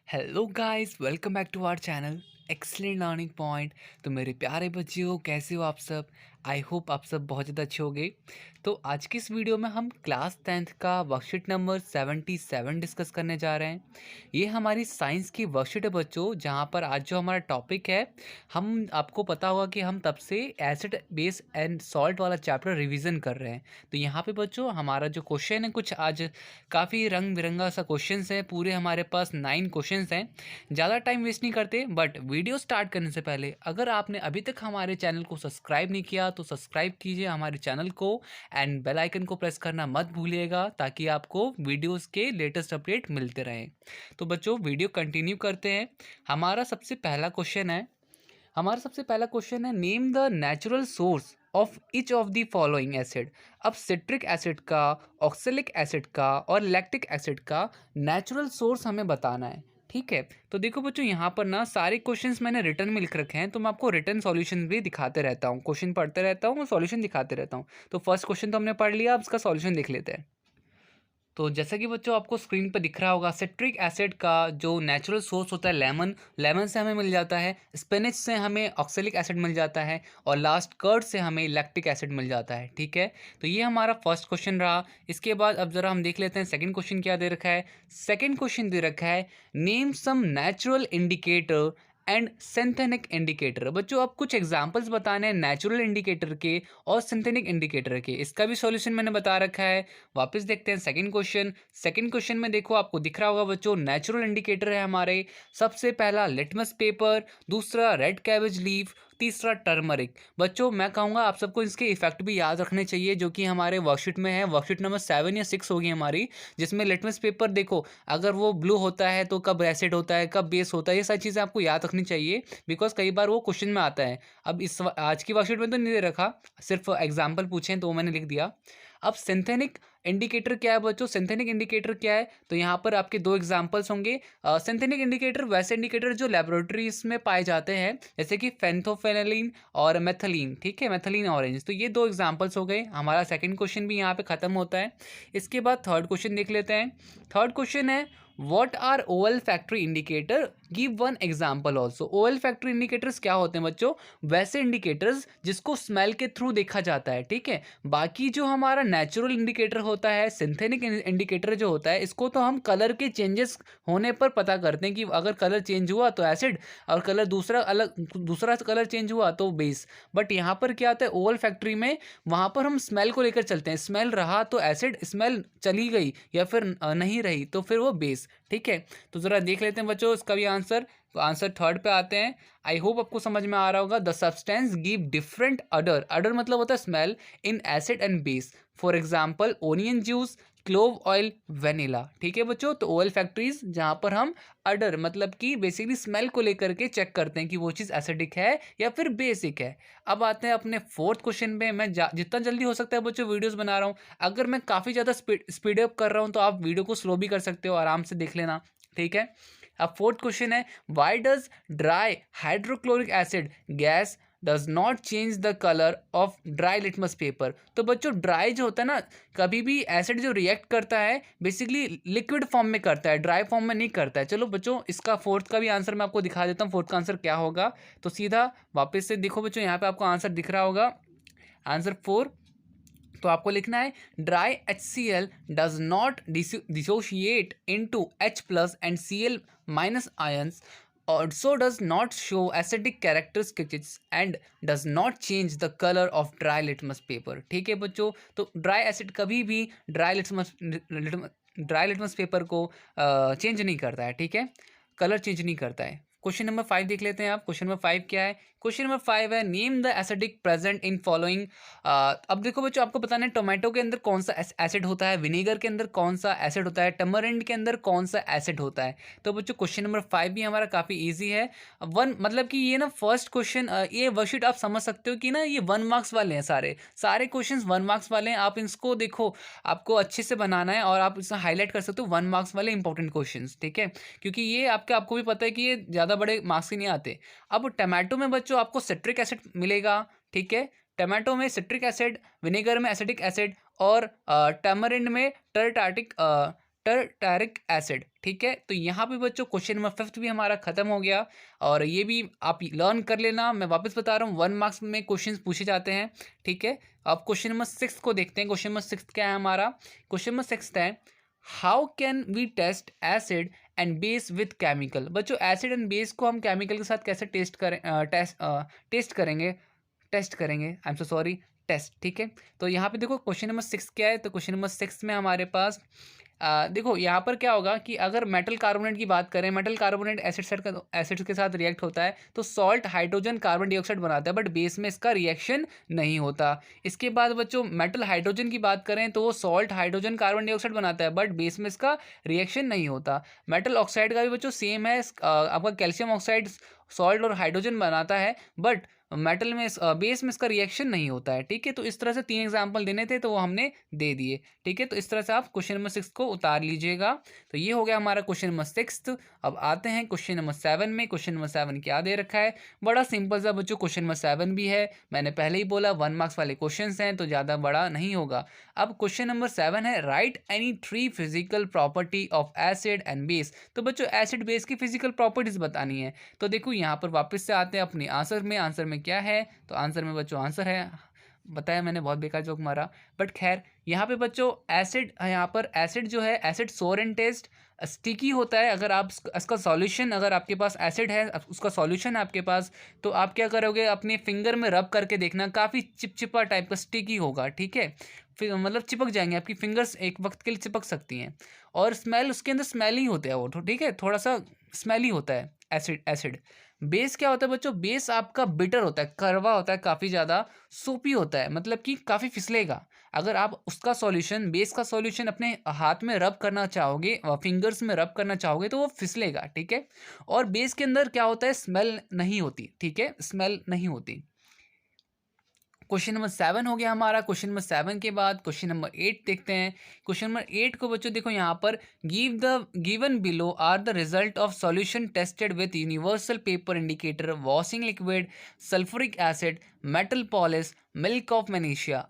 Hello guys, welcome back to our channel excellent learning point. तो मेरे प्यारे बच्चों, कैसे हो आप सब? आई होप आप सब बहुत ज़्यादा अच्छे होंगे। तो आज की इस वीडियो में हम क्लास 10th का वर्कशीट नंबर 77 डिस्कस करने जा रहे हैं। ये हमारी साइंस की वर्कशीट है बच्चों, जहाँ पर आज जो हमारा टॉपिक है, हम आपको पता होगा कि हम तब से एसिड बेस एंड सॉल्ट वाला चैप्टर रिवीजन कर रहे हैं। तो यहाँ पे बच्चों हमारा जो क्वेश्चन है, कुछ आज काफ़ी रंग बिरंगा सा क्वेश्चन है। पूरे हमारे पास 9 क्वेश्चन हैं। ज़्यादा टाइम वेस्ट नहीं करते, बट वीडियो स्टार्ट करने से पहले अगर आपने अभी तक हमारे चैनल को सब्सक्राइब नहीं किया तो सब्सक्राइब कीजिए हमारे चैनल को एंड बेल आइकन को प्रेस करना मत भूलिएगा, ताकि आपको वीडियोस के लेटेस्ट अपडेट मिलते रहें। तो बच्चों वीडियो कंटिन्यू करते हैं। हमारा सबसे पहला क्वेश्चन है name the natural source of each of the following acid. अब सिट्रिक एसिड का, ऑक्सैलिक एसिड का और लैक्टिक एसिड का नेचुरल सोर्स हमें बताना है। ठीक है, तो देखो बच्चों, यहाँ पर ना सारे क्वेश्चंस मैंने रिटर्न में लिख रखे हैं, तो मैं आपको रिटर्न सॉल्यूशन भी दिखाते रहता हूँ। क्वेश्चन पढ़ते रहता हूँ और सॉल्यूशन दिखाते रहता हूँ। तो फर्स्ट क्वेश्चन तो हमने पढ़ लिया, अब इसका सॉल्यूशन लिख लेते हैं। तो जैसा कि बच्चों आपको स्क्रीन पर दिख रहा होगा, सिट्रिक एसिड का जो नेचुरल सोर्स होता है लेमन, लेमन से हमें मिल जाता है। स्पिनच से हमें ऑक्सैलिक एसिड मिल जाता है और लास्ट कर्ड से हमें लैक्टिक एसिड मिल जाता है। ठीक है, तो ये हमारा फर्स्ट क्वेश्चन रहा। इसके बाद अब जरा हम देख लेते हैं सेकंड क्वेश्चन क्या दे रखा है। सेकंड क्वेश्चन दे रखा है name some natural indicator and synthetic indicator. बच्चों आप कुछ एग्जांपल्स बताने हैं नेचुरल इंडिकेटर के और सिंथेटिक इंडिकेटर के। इसका भी सॉल्यूशन मैंने बता रखा है। वापस देखते हैं सेकंड क्वेश्चन। सेकंड क्वेश्चन में देखो आपको दिख रहा होगा बच्चों, नेचुरल इंडिकेटर है हमारे। सबसे पहला लिटमस पेपर, दूसरा रेड कैबेज लीफ, तीसरा टर्मरिक। बच्चों मैं कहूँगा आप सबको इसके इफेक्ट भी याद रखने चाहिए, जो कि हमारे वर्कशीट में है। वर्कशीट नंबर 7 या 6 होगी हमारी, जिसमें लिटमस पेपर देखो, अगर वो ब्लू होता है तो कब एसिड होता है, कब बेस होता है, ये सारी चीज़ें आपको याद रखनी चाहिए, बिकॉज कई बार वो क्वेश्चन में आता है। अब आज की वर्कशीट में तो नहीं दे रखा, सिर्फ एग्जाम्पल पूछे तो मैंने लिख दिया। अब सिंथेटिक इंडिकेटर क्या है बच्चों? सिंथेटिक इंडिकेटर क्या है? तो यहाँ पर आपके दो एग्जांपल्स होंगे। सिंथेटिक इंडिकेटर वैसे इंडिकेटर जो लेबोरेटरीज में पाए जाते हैं, जैसे कि फेंथोफेनालिन और मेथिलीन। ठीक है, मेथिलीन ऑरेंज। तो ये दो एग्जांपल्स हो गए। हमारा सेकंड क्वेश्चन भी यहाँ पे खत्म होता है। इसके बाद थर्ड क्वेश्चन देख लेते हैं। थर्ड क्वेश्चन है what are olfactory indicator, give one example also. Olfactory indicators क्या होते हैं बच्चों? वैसे इंडिकेटर्स जिसको स्मेल के थ्रू देखा जाता है। ठीक है, बाकी जो हमारा नेचुरल इंडिकेटर होता है, सिंथेटिक इंडिकेटर जो होता है, इसको तो हम कलर के चेंजेस होने पर पता करते हैं कि अगर कलर चेंज हुआ तो एसिड, और कलर दूसरा कलर चेंज हुआ तो बेस। बट यहाँ पर क्या आता है ओएल फैक्ट्री में, वहाँ पर हम स्मेल को लेकर चलते हैं। स्मेल रहा तो एसिड, स्मेल चली गई या फिर नहीं रही तो फिर वो बेस। ठीक है, तो ज़रा देख लेते हैं बच्चों इसका भी आंसर। तो आंसर थर्ड पे आते हैं। आई होप आपको समझ में आ रहा होगा। द सब्सटेंस गिव डिफरेंट अडर, अडर मतलब होता है smell, in acid and base. For example onion juice, clove oil, vanilla. ठीक है बच्चों, तो ओयल फैक्ट्रीज जहाँ पर हम अडर मतलब कि बेसिकली स्मेल को लेकर के चेक करते हैं कि वो चीज़ एसिडिक है या फिर बेसिक है। अब आते हैं अपने फोर्थ क्वेश्चन पे। मैं जितना जल्दी हो सकता है बच्चों वीडियोस बना रहा हूँ। अगर मैं काफ़ी ज़्यादा स्पीड अप कर रहा हूँ तो आप वीडियो को स्लो भी कर सकते हो, आराम से देख लेना। ठीक है, अब फोर्थ क्वेश्चन है why does dry hydrochloric acid gas does not change the colour of dry litmus paper. तो बच्चों ड्राई जो होता है ना, कभी भी एसिड जो रिएक्ट करता है बेसिकली लिक्विड फॉर्म में करता है, ड्राई फॉर्म में नहीं करता है। चलो बच्चों इसका फोर्थ का भी आंसर मैं आपको दिखा देता हूँ, फोर्थ का आंसर क्या होगा। तो सीधा वापस से देखो बच्चों, यहाँ पे आपको आंसर दिख रहा होगा, आंसर 4। तो आपको लिखना है dry HCl does not dissociate into H plus and Cl minus ions, also does not show acidic characteristics and does not change the color of dry litmus paper। ठीक है बच्चों, तो ड्राई एसिड कभी भी ड्राई लिटमस पेपर को change नहीं करता है। ठीक है, कलर चेंज नहीं करता है। क्वेश्चन नंबर 5 देख लेते हैं आप। क्वेश्चन नंबर 5 क्या है? क्वेश्चन नंबर 5 है name the acidic present in following. अब देखो बच्चों आपको बताना है टोमेटो के अंदर कौन सा एसिड होता है, विनेगर के अंदर कौन सा एसिड होता है, टमरिंड के अंदर कौन सा एसिड होता है। तो बच्चों क्वेश्चन नंबर 5 भी हमारा काफ़ी ईजी है। वन मतलब कि ये ना फर्स्ट क्वेश्चन, ये वर्कशीट आप समझ सकते हो कि ना ये 1 मार्क्स वाले हैं। सारे सारे क्वेश्चन 1 मार्क्स वाले हैं। आप इसको देखो, आपको अच्छे से बनाना है और आप इसे हाईलाइट कर सकते हो 1 मार्क्स वाले इंपॉर्टेंट क्वेश्चन। ठीक है, क्योंकि ये आपको भी पता है कि ये ज़्यादा बड़े मार्क्स ही नहीं आते। अब टमाटो में बच्चों आपको सिट्रिक एसिड मिलेगा। ठीक है, टमाटो में सिट्रिक एसिड, विनेगर में एसिटिक एसिड और टैमरिंड में टर्टार्टिक टर्टारिक एसिड। ठीक है, तो यहाँ पे बच्चों क्वेश्चन नंबर 5 भी हमारा खत्म हो गया और ये भी आप लर्न कर लेना। मैं वापस बता रहा हूँ 1 मार्क्स में क्वेश्चन पूछे जाते हैं। ठीक है, अब क्वेश्चन नंबर 6 को देखते हैं। क्वेश्चन नंबर 6 क्या है हमारा? क्वेश्चन नंबर 6 है, how can we test acid and base with chemical. बच्चों एसिड एंड बेस को हम केमिकल के साथ कैसे टेस्ट करेंगे, I am so sorry, test. ठीक है, तो यहाँ पे देखो क्वेश्चन नंबर 6 क्या है। तो क्वेश्चन नंबर 6 में हमारे पास देखो यहाँ पर क्या होगा कि अगर मेटल कार्बोनेट की बात करें, मेटल कार्बोनेट एसिड के साथ रिएक्ट होता है तो सॉल्ट हाइड्रोजन कार्बन डाइऑक्साइड बनाता है, बट बेस में इसका रिएक्शन नहीं होता। इसके बाद बच्चों मेटल हाइड्रोजन की बात करें तो वो सॉल्ट हाइड्रोजन कार्बन डाइऑक्साइड बनाता है, बट बेस में इसका रिएक्शन नहीं होता। मेटल ऑक्साइड का भी बच्चों सेम है, आपका कैल्शियम ऑक्साइड सॉल्ट और हाइड्रोजन बनाता है, बट मेटल में बेस में इसका रिएक्शन नहीं होता है। ठीक है, तो इस तरह से 3 एग्जाम्पल देने थे तो वो हमने दे दिए। ठीक है, तो इस तरह से आप क्वेश्चन नंबर 6 को उतार लीजिएगा। तो ये हो गया हमारा क्वेश्चन नंबर 6। अब आते हैं क्वेश्चन नंबर 7 में। क्वेश्चन नंबर 7 क्या दे रखा है? बड़ा सिंपल सा बच्चों क्वेश्चन नंबर 7 भी है। मैंने पहले ही बोला 1 मार्क्स वाले क्वेश्चन हैं तो ज़्यादा बड़ा नहीं होगा। अब क्वेश्चन नंबर 7 है, right any 3 physical property of acid and base. तो बच्चों एसिड बेस की फिजिकल प्रॉपर्टीज बतानी है। तो देखो यहाँ पर वापस से आते हैं अपने आंसर में। आंसर में क्या है? तो आंसर में बच्चों आंसर है, बताया मैंने, बहुत बेकार जोक मारा, बट खैर यहाँ पे बच्चों एसिड, यहाँ पर एसिड जो है, एसिड सोर एंड टेस्ट स्टिकी होता है। अगर आप इसका सॉल्यूशन, अगर आपके पास एसिड है, उसका सॉल्यूशन है आपके पास, तो आप क्या करोगे, अपने फिंगर में रब करके देखना, काफ़ी चिपचिपा टाइप का स्टिकी होगा। ठीक है, फिर मतलब चिपक जाएंगे, आपकी फिंगर्स एक वक्त के लिए चिपक सकती हैं। और स्मेल, उसके अंदर स्मेल ही होता है वो, तो ठीक है, थोड़ा सा स्मेली होता है एसिड। बेस क्या होता है बच्चों? बेस आपका बिटर होता है, कड़वा होता है, काफ़ी ज़्यादा सोपी होता है, मतलब कि काफ़ी फिसलेगा। अगर आप उसका सॉल्यूशन, बेस का सॉल्यूशन अपने हाथ में रब करना चाहोगे, फिंगर्स में रब करना चाहोगे, तो वो फिसलेगा। ठीक है, और बेस के अंदर क्या होता है, स्मेल नहीं होती। ठीक है, स्मेल नहीं होती। क्वेश्चन नंबर 7 हो गया हमारा। क्वेश्चन नंबर 7 के बाद क्वेश्चन नंबर 8 देखते हैं। क्वेश्चन नंबर 8 को बच्चों देखो यहाँ पर, given below are the result of solution tested with universal paper indicator, washing liquid, sulphuric acid, metal polish, milk of magnesia.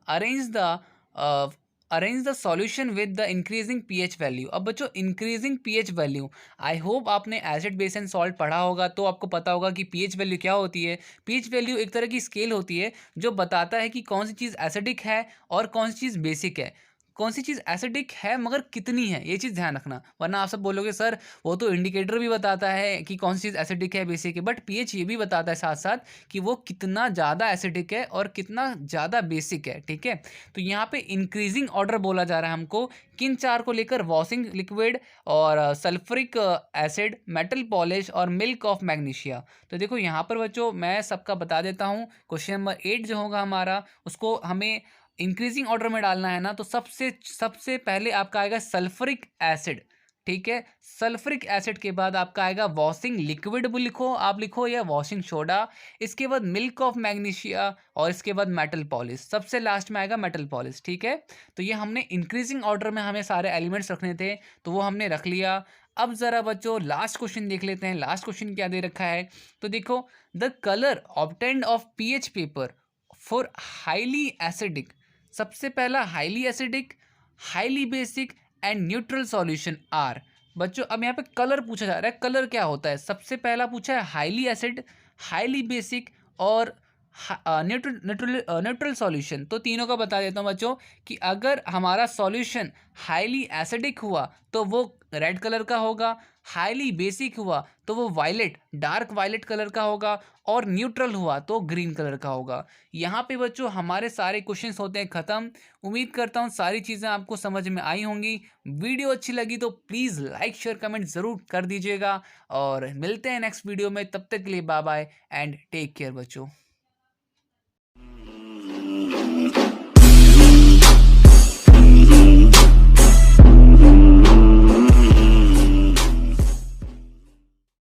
Arrange the solution with the increasing pH value. अब बच्चों increasing pH value, I hope आपने acid base and salt पढ़ा होगा, तो आपको पता होगा कि पीएच वैल्यू क्या होती है। पीएच वैल्यू एक तरह की स्केल होती है जो बताता है कि कौन सी चीज़ एसिडिक है और कौन सी चीज़ बेसिक है। कौन सी चीज़ एसिडिक है मगर कितनी है, ये चीज़ ध्यान रखना, वरना आप सब बोलोगे सर वो तो इंडिकेटर भी बताता है कि कौन सी चीज़ एसिडिक है, बेसिक है, बट पीएच ये भी बताता है साथ साथ कि वो कितना ज़्यादा एसिडिक है और कितना ज़्यादा बेसिक है। ठीक है, तो यहाँ पे इंक्रीजिंग ऑर्डर बोला जा रहा है हमको किन 4 को लेकर, वॉशिंग लिक्विड और सल्फ्यूरिक एसिड, मेटल पॉलिश और मिल्क ऑफ मैग्नीशिया। तो देखो यहाँ पर बच्चों मैं सबका बता देता हूँ। क्वेश्चन नंबर 8 जो होगा हमारा, उसको हमें इंक्रीजिंग ऑर्डर में डालना है ना, तो सबसे सबसे पहले आपका आएगा सल्फ्यूरिक एसिड। ठीक है, सल्फ्यूरिक एसिड के बाद आपका आएगा वॉशिंग लिक्विड, भी लिखो आप, लिखो, या वॉशिंग सोडा। इसके बाद मिल्क ऑफ मैग्नीशिया और इसके बाद मेटल पॉलिश, सबसे लास्ट में आएगा मेटल पॉलिश। ठीक है, तो ये हमने इंक्रीजिंग ऑर्डर में हमें सारे एलिमेंट्स रखने थे, तो वो हमने रख लिया। अब ज़रा बच्चों लास्ट क्वेश्चन देख लेते हैं। लास्ट क्वेश्चन क्या दे रखा है? तो देखो, the colour obtained of pH paper for highly acidic. सबसे पहला highly acidic, highly basic and neutral solution are. बच्चों अब यहाँ पे कलर पूछा जा रहा है, कलर क्या होता है? सबसे पहला पूछा है हाईली एसिड, हाईली बेसिक और न्यूट्रल सॉल्यूशन। तो तीनों का बता देता हूँ बच्चों कि अगर हमारा सॉल्यूशन हाईली एसिडिक हुआ तो वो रेड कलर का होगा, हाईली बेसिक हुआ तो वो वायलेट, डार्क वायलेट कलर का होगा, और न्यूट्रल हुआ तो ग्रीन कलर का होगा। यहाँ पे बच्चों हमारे सारे क्वेश्चंस होते हैं ख़त्म। उम्मीद करता हूँ सारी चीज़ें आपको समझ में आई होंगी। वीडियो अच्छी लगी तो प्लीज़ लाइक शेयर कमेंट ज़रूर कर दीजिएगा, और मिलते हैं नेक्स्ट वीडियो में। तब तक के लिए bye bye and take care बच्चों।